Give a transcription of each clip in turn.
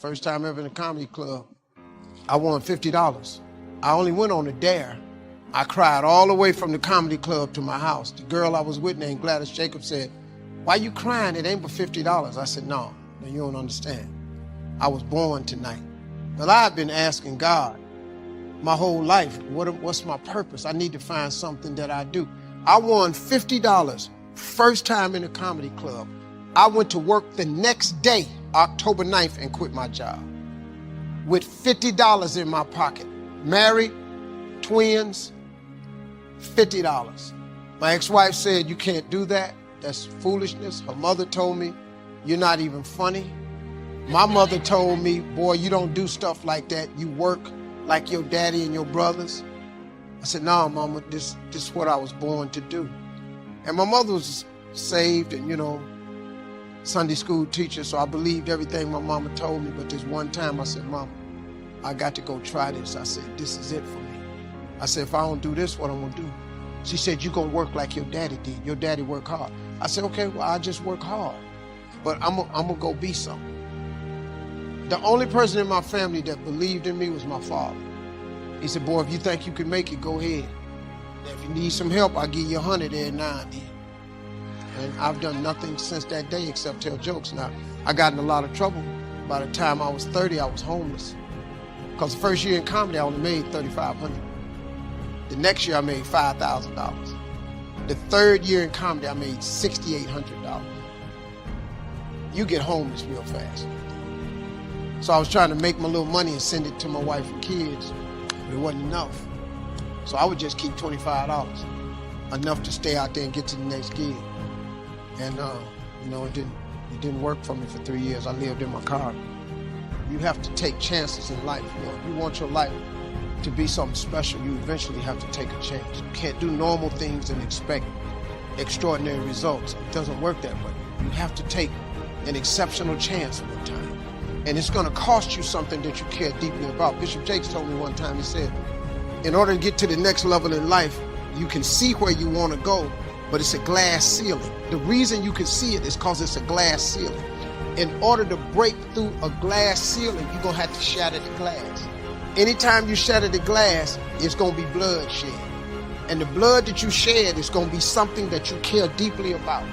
First time ever in a comedy club. I won $50. I only went on a dare. I cried all the way from the comedy club to my house. The girl I was with named Gladys Jacobs said, "Why you crying? It ain't but $50. I said, no, you don't understand. I was born tonight. But I've been asking God my whole life, what's my purpose? I need to find something that I do. I won $50 first time in a comedy club. I went to work the next day, October 9th, and quit my job with $50 in my pocket. Married, twins, $50. My ex-wife said, you can't do that. That's foolishness. Her mother told me, you're not even funny. My mother told me, boy, you don't do stuff like that. You work like your daddy and your brothers. I said, no, Mama, this is what I was born to do. And my mother was saved and, Sunday school teacher, so I believed everything my mama told me. But this one time I said, Mama, I got to go try this. I said, this is it for me. I said, if I don't do this, what I'm gonna do? She said, you're gonna work like your daddy did. Your daddy worked hard. I said, okay, well, I just work hard, but I'm gonna go be something. The only person in my family that believed in me was my father. He said, boy, if you think you can make it, go ahead. If you need some help, I'll give you 100 every now and then. And I've done nothing since that day except tell jokes. Now, I got in a lot of trouble. By the time I was 30, I was homeless. Because the first year in comedy, I only made $3,500. The next year, I made $5,000. The third year in comedy, I made $6,800. You get homeless real fast. So I was trying to make my little money and send it to my wife and kids, but it wasn't enough. So I would just keep $25, enough to stay out there and get to the next gig. And it didn't work for me for 3 years. I lived in my car. You have to take chances in life. If you want your life to be something special, you eventually have to take a chance. You can't do normal things and expect extraordinary results. It doesn't work that way. You have to take an exceptional chance one time. And it's gonna cost you something that you care deeply about. Bishop Jakes told me one time, he said, in order to get to the next level in life, you can see where you wanna go, but it's a glass ceiling. The reason you can see it is because it's a glass ceiling. In order to break through a glass ceiling, you're gonna have to shatter the glass. Anytime you shatter the glass, it's gonna be blood shed. And the blood that you shed is gonna be something that you care deeply about.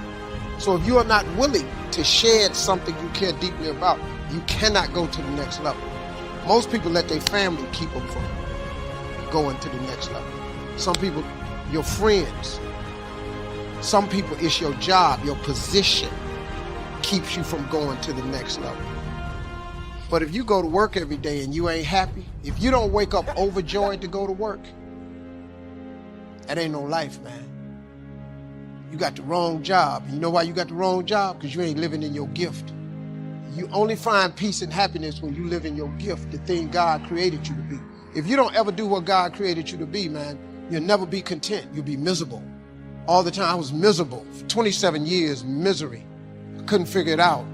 So if you are not willing to shed something you care deeply about, you cannot go to the next level. Most people let their family keep them from going to the next level. Some people, your friends. Some people, it's your job, your position keeps you from going to the next level. But if you go to work every day and you ain't happy, if you don't wake up overjoyed to go to work, that ain't no life, man. You got the wrong job. You know why you got the wrong job? Because you ain't living in your gift. You only find peace and happiness when you live in your gift, the thing God created you to be. If you don't ever do what God created you to be, man, you'll never be content. You'll be miserable. All the time I was miserable. For 27 years, misery. I couldn't figure it out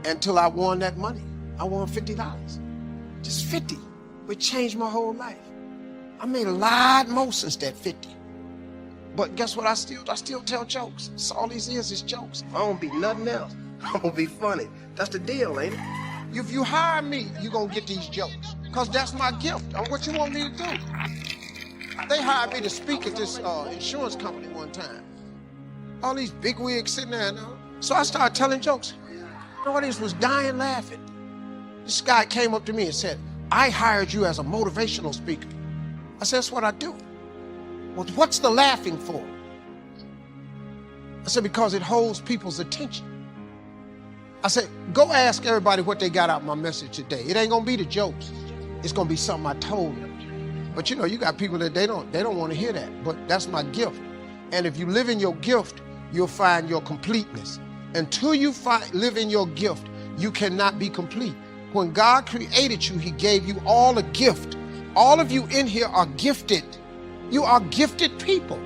until I won that money. I won $50. Just 50. It changed my whole life. I made a lot more since that 50. But guess what? I still tell jokes. So all these years is jokes. I don't be nothing else. I'm gonna be funny. That's the deal, ain't it? If you hire me, you're gonna get these jokes. Because that's my gift. What you want me to do? They hired me to speak at this insurance company one time. All these big wigs sitting there now. So I started telling jokes. The audience was dying laughing. This guy came up to me and said, I hired you as a motivational speaker. I said, that's what I do. Well, what's the laughing for? I said, because it holds people's attention. I said, go ask everybody what they got out of my message today. It ain't gonna be the jokes. It's gonna be something I told them. But you got people that they don't want to hear that, but that's my gift. And if you live in your gift, you'll find your completeness. Until you live in your gift, you cannot be complete. When God created you, he gave you all a gift. All of you in here are gifted. You are gifted people.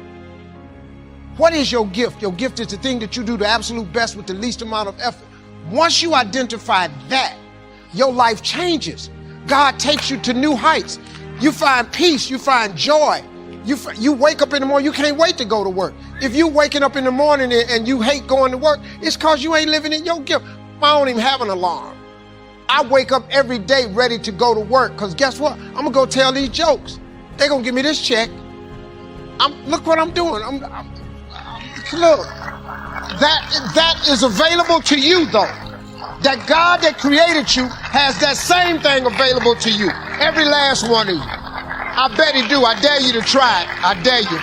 What is your gift? Your gift is the thing that you do the absolute best with the least amount of effort. Once you identify that, your life changes. God takes you to new heights. You find peace, you find joy. You wake up in the morning, you can't wait to go to work. If you waking up in the morning and you hate going to work, it's because you ain't living in your gift. I don't even have an alarm. I wake up every day ready to go to work, because guess what? I'm going to go tell these jokes. They're going to give me this check. Look what I'm doing. Look, that is available to you, though. That God that created you has that same thing available to you. Every last one of you. I bet he do. I dare you to try it. I dare you.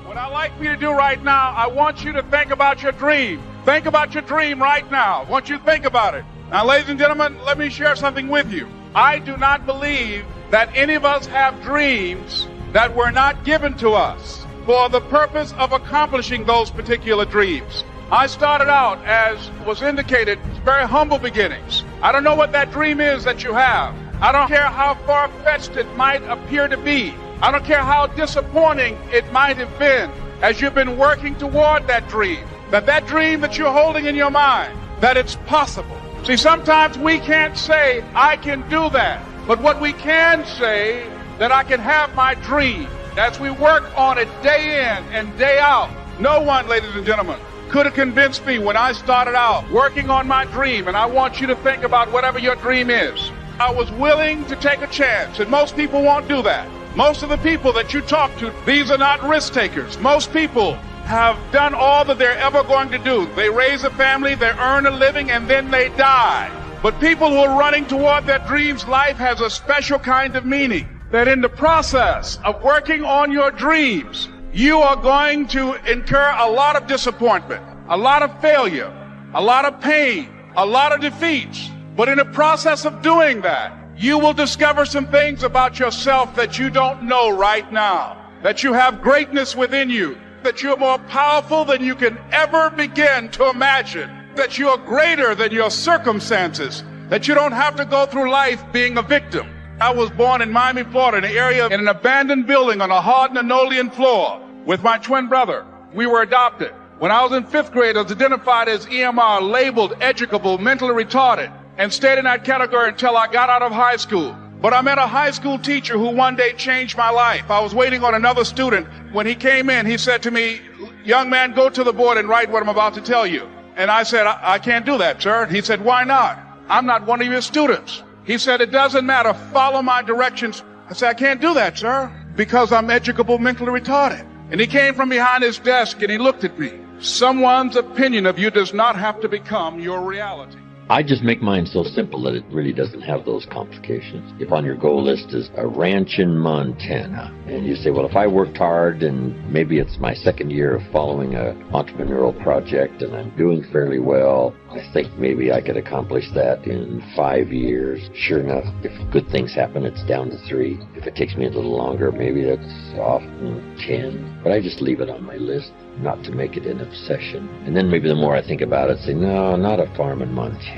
What I'd like for you to do right now, I want you to think about your dream. Think about your dream right now. I want you to think about it. Now, ladies and gentlemen, let me share something with you. I do not believe that any of us have dreams that were not given to us for the purpose of accomplishing those particular dreams. I started out, as was indicated, very humble beginnings. I don't know what that dream is that you have. I don't care how far-fetched it might appear to be. I don't care how disappointing it might have been as you've been working toward that dream. That dream that you're holding in your mind, that it's possible. See, sometimes we can't say, I can do that. But what we can say, that I can have my dream. As we work on it day in and day out, no one, ladies and gentlemen, could have convinced me when I started out working on my dream, and I want you to think about whatever your dream is. I was willing to take a chance, and most people won't do that. Most of the people that you talk to, these are not risk takers. Most people have done all that they're ever going to do. They raise a family, they earn a living, and then they die. But people who are running toward their dreams, life has a special kind of meaning. That in the process of working on your dreams, you are going to incur a lot of disappointment, a lot of failure, a lot of pain, a lot of defeats. But in the process of doing that, you will discover some things about yourself that you don't know right now. That you have greatness within you, that you're more powerful than you can ever begin to imagine, that you are greater than your circumstances, that you don't have to go through life being a victim. I was born in Miami, Florida, in an area in an abandoned building on a hard linoleum floor with my twin brother. We were adopted. When I was in 5th grade, I was identified as EMR, labeled educable, mentally retarded, and stayed in that category until I got out of high school. But I met a high school teacher who one day changed my life. I was waiting on another student. When he came in, he said to me, young man, go to the board and write what I'm about to tell you. And I said, I can't do that, sir. He said, why not? I'm not one of your students. He said, it doesn't matter. Follow my directions. I said, I can't do that, sir, because I'm educable, mentally retarded. And he came from behind his desk and he looked at me. Someone's opinion of you does not have to become your reality. I just make mine so simple that it really doesn't have those complications. If on your goal list is a ranch in Montana, and you say, well, if I worked hard and maybe it's my second year of following an entrepreneurial project and I'm doing fairly well, I think maybe I could accomplish that in 5 years. Sure enough, if good things happen, it's down to 3. If it takes me a little longer, maybe that's off in 10. But I just leave it on my list, not to make it an obsession. And then maybe the more I think about it, say, no, not a farm in Montana.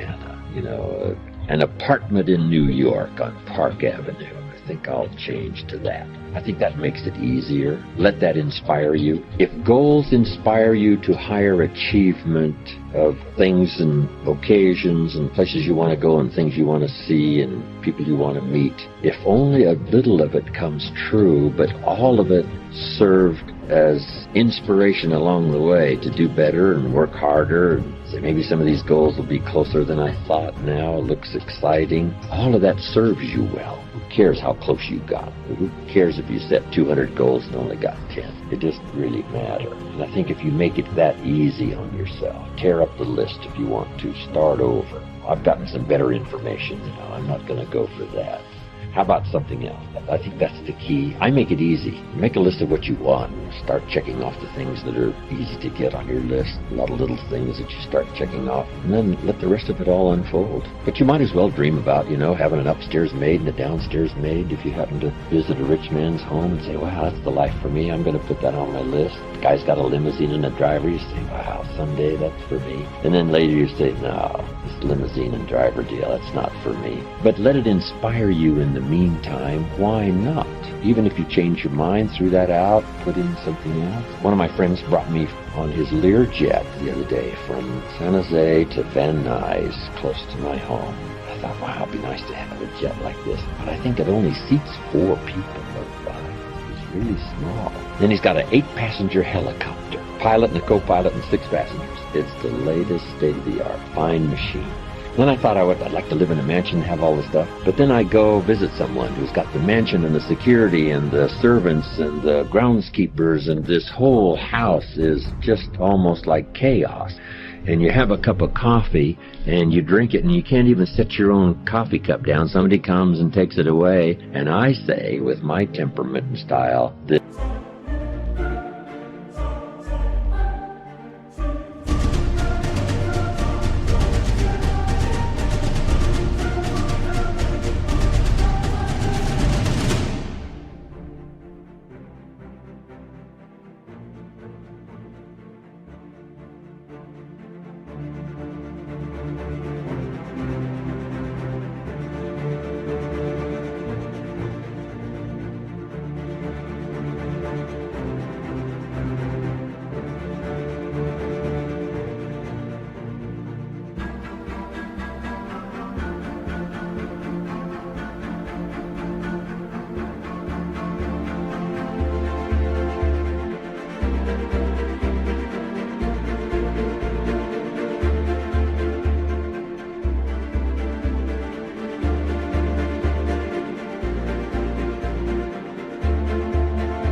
You know, an apartment in New York on Park Avenue. I think I'll change to that. I think that makes it easier. Let that inspire you. If goals inspire you to higher achievement of things and occasions and places you want to go and things you want to see and people you want to meet, if only a little of it comes true, but all of it served as inspiration along the way to do better and work harder, and say maybe some of these goals will be closer than I thought now, it looks exciting. All of that serves you well. Who cares how close you got? Who cares if you set 200 goals and only got 10? It doesn't really matter. And I think if you make it that easy on yourself, tear up the list if you want to, start over. I've gotten some better information now. I'm not going to go for that. How about something else? I think that's the key. I make it easy. Make a list of what you want. Start checking off the things that are easy to get on your list. A lot of little things that you start checking off. And then let the rest of it all unfold. But you might as well dream about, having an upstairs maid and a downstairs maid. If you happen to visit a rich man's home and say, wow, that's the life for me, I'm going to put that on my list. The guy's got a limousine and a driver. You say, wow, someday that's for me. And then later you say, no, this limousine and driver deal, that's not for me. But let it inspire you in the meantime. Why not? Even if you change your mind, threw that out, put in something else. One of my friends brought me on his Learjet the other day from San Jose to Van Nuys, close to my home. I thought, wow, it'd be nice to have a jet like this. But I think it only seats 4 people or 5. It's really small. Then he's got an 8-passenger helicopter, pilot and a co-pilot and 6 passengers. It's the latest state-of-the-art, fine machine. Then I thought I'd like to live in a mansion and have all the stuff. But then I go visit someone who's got the mansion and the security and the servants and the groundskeepers, and this whole house is just almost like chaos. And you have a cup of coffee and you drink it and you can't even set your own coffee cup down. Somebody comes and takes it away. And I say, with my temperament and style, that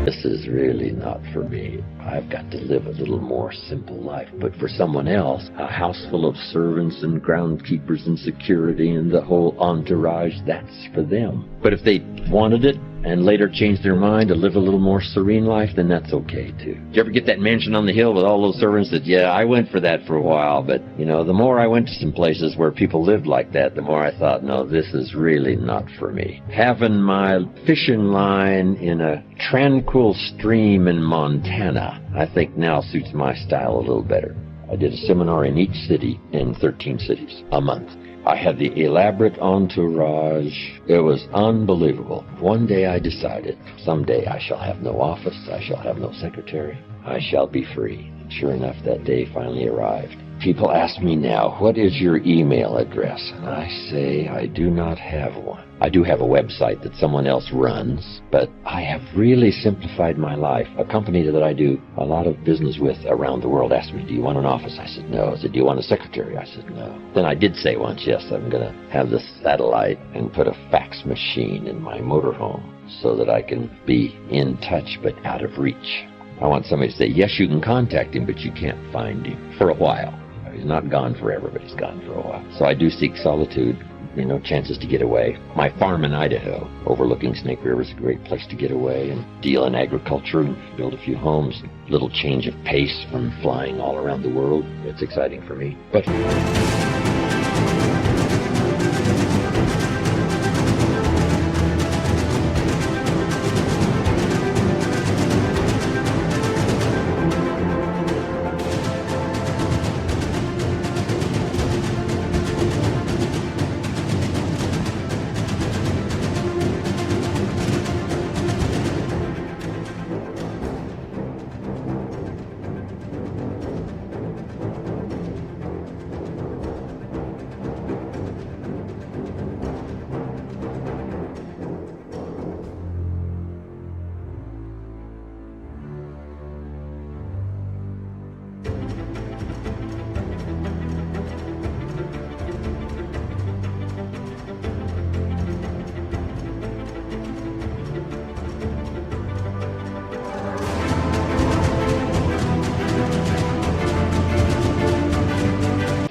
this is really not for me. I've got to live a little more simple life. But for someone else, a house full of servants and groundskeepers and security and the whole entourage, that's for them. But if they wanted it and later changed their mind to live a little more serene life, then that's okay too. Did you ever get that mansion on the hill with all those servants? That, yeah, I went for that for a while, but the more I went to some places where people lived like that, the more I thought, no, this is really not for me. Having my fishing line in a tranquil stream in Montana, I think now suits my style a little better. I did a seminar in each city in 13 cities a month. I had the elaborate entourage. It was unbelievable. One day I decided, someday I shall have no office, I shall have no secretary, I shall be free. And sure enough, that day finally arrived. People ask me now, what is your email address? And I say, I do not have one. I do have a website that someone else runs, but I have really simplified my life. A company that I do a lot of business with around the world asked me, do you want an office? I said, no. I said, do you want a secretary? I said, no. Then I did say once, yes, I'm going to have the satellite and put a fax machine in my motorhome so that I can be in touch but out of reach. I want somebody to say, yes, you can contact him, but you can't find him for a while. He's not gone forever, but he's gone for a while. So I do seek solitude, chances to get away. My farm in Idaho, overlooking Snake River, is a great place to get away and deal in agriculture and build a few homes. A little change of pace from flying all around the world. It's exciting for me. But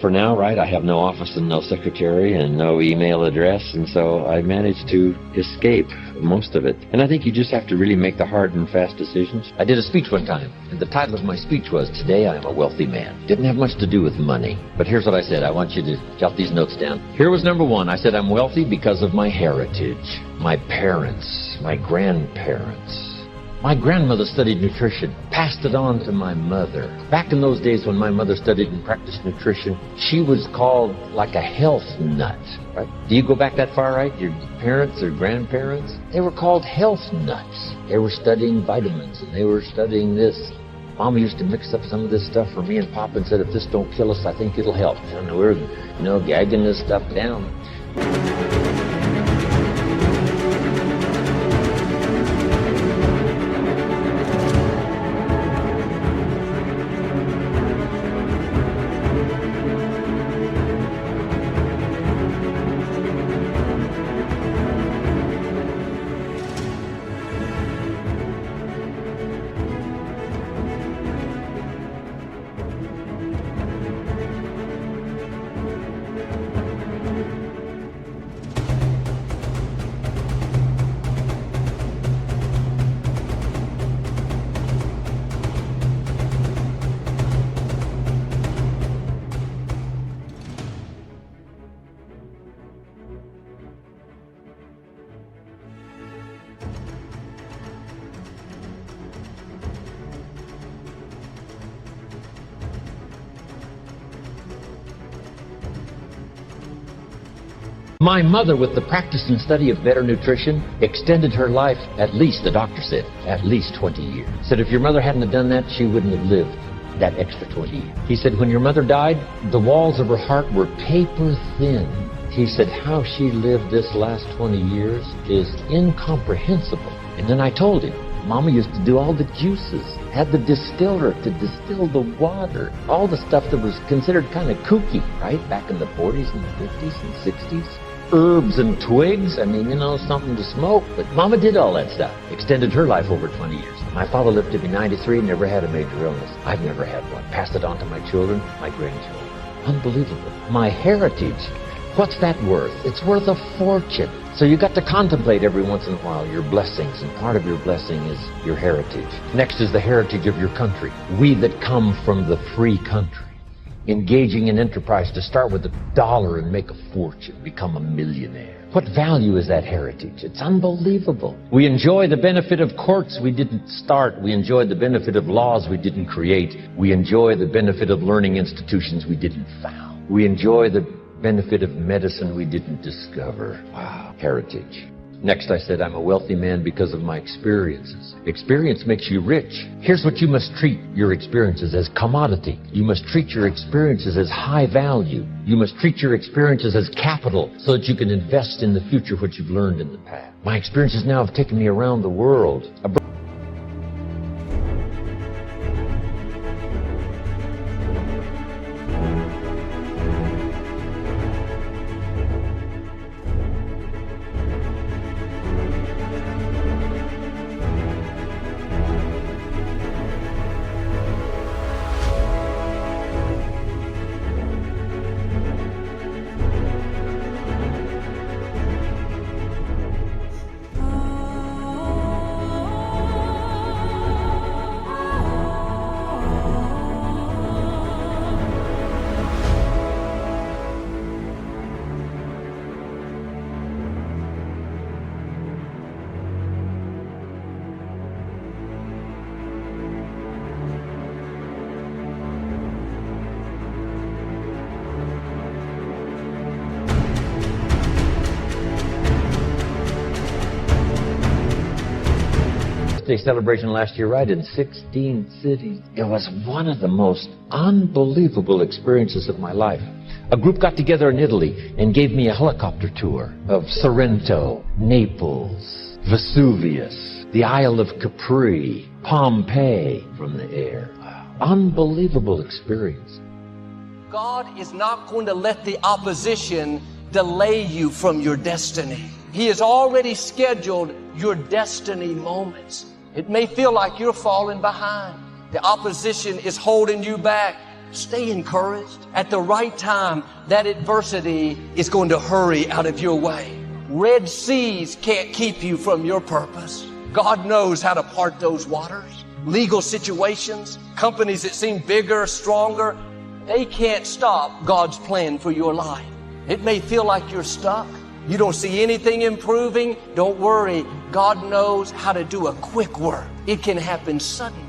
for now, right, I have no office and no secretary and no email address, and so I managed to escape most of it. And I think you just have to really make the hard and fast decisions. I did a speech one time, and the title of my speech was, Today I Am a Wealthy Man. Didn't have much to do with money, but here's what I said. I want you to jot these notes down. Here was number one. I said, I'm wealthy because of my heritage, my parents, my grandparents. My grandmother studied nutrition, passed it on to my mother. Back in those days when my mother studied and practiced nutrition, she was called like a health nut, right? Do you go back that far, right? Your parents or grandparents? They were called health nuts. They were studying vitamins and they were studying this. Mama used to mix up some of this stuff for me and Papa and said, if this don't kill us, I think it'll help. And we're, gagging this stuff down. My mother, with the practice and study of better nutrition, extended her life at least, the doctor said, at least 20 years. Said if your mother hadn't have done that, she wouldn't have lived that extra 20 years. He said when your mother died, the walls of her heart were paper thin. He said how she lived this last 20 years is incomprehensible. And then I told him, Mama used to do all the juices, had the distiller to distill the water, all the stuff that was considered kind of kooky, right? Back in the 40s and 50s and 60s. Herbs and twigs, I mean, something to smoke. But Mama did all that stuff. Extended her life over 20 years. My father lived to be 93, never had a major illness. I've never had one. Passed it on to my children, my grandchildren. Unbelievable. My heritage, what's that worth? It's worth a fortune. So you got to contemplate every once in a while your blessings, and part of your blessing is your heritage. Next is the heritage of your country. We that come from the free country. Engaging in enterprise to start with $1 and make a fortune, become a millionaire. What value is that heritage? It's unbelievable. We enjoy the benefit of courts we didn't start. We enjoy the benefit of laws we didn't create. We enjoy the benefit of learning institutions we didn't found. We enjoy the benefit of medicine we didn't discover. Wow. Heritage. Next, I said, I'm a wealthy man because of my experiences. Experience makes you rich. Here's what you must treat your experiences as: commodity. You must treat your experiences as high value. You must treat your experiences as capital so that you can invest in the future what you've learned in the past. My experiences now have taken me around the world. Birthday celebration last year, right, in 16 cities. It was one of the most unbelievable experiences of my life. A group got together in Italy and gave me a helicopter tour of Sorrento, Naples, Vesuvius, the Isle of Capri, Pompeii from the air. Unbelievable experience. God is not going to let the opposition delay you from your destiny. He has already scheduled your destiny moments. It may feel like you're falling behind. The opposition is holding you back. Stay encouraged. At the right time, that adversity is going to hurry out of your way. Red seas can't keep you from your purpose. God knows how to part those waters. Legal situations, companies that seem bigger, stronger, they can't stop God's plan for your life. It may feel like you're stuck. You don't see anything improving. Don't worry. God knows how to do a quick work. It can happen suddenly.